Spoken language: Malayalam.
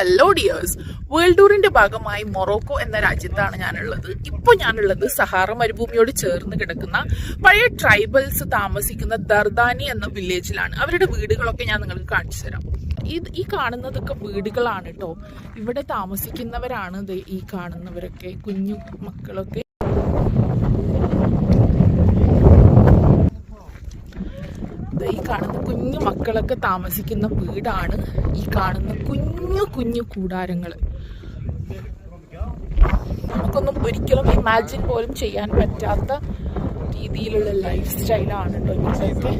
ഹലോ ഡിയേഴ്സ്, വേൾഡ് ടൂറിന്റെ ഭാഗമായി മൊറോക്കോ എന്ന രാജ്യത്താണ് ഞാനുള്ളത്. ഇപ്പോൾ ഞാനുള്ളത് സഹാറ മരുഭൂമിയോട് ചേർന്ന് കിടക്കുന്ന പഴയ ട്രൈബൽസ് താമസിക്കുന്ന ദർദാനി എന്ന വില്ലേജിലാണ്. അവരുടെ വീടുകളൊക്കെ ഞാൻ നിങ്ങൾക്ക് കാണിച്ചു തരാം. ഈ കാണുന്നതൊക്കെ വീടുകളാണ് കേട്ടോ. ഇവിടെ താമസിക്കുന്നവരാണ് ഈ കാണുന്നവരൊക്കെ, കുഞ്ഞു മക്കളൊക്കെ. ഈ കാണുന്ന കുഞ്ഞു മക്കളൊക്കെ താമസിക്കുന്ന വീടാണ് ഈ കാണുന്ന കുഞ്ഞു കുഞ്ഞു കൂടാരങ്ങൾ. നമുക്കൊന്നും ഒരിക്കലും ഇമാജിൻ പോലും ചെയ്യാൻ പറ്റാത്ത രീതിയിലുള്ള ലൈഫ് സ്റ്റൈലാണ് കേട്ടോ ഇവിടുത്തെ.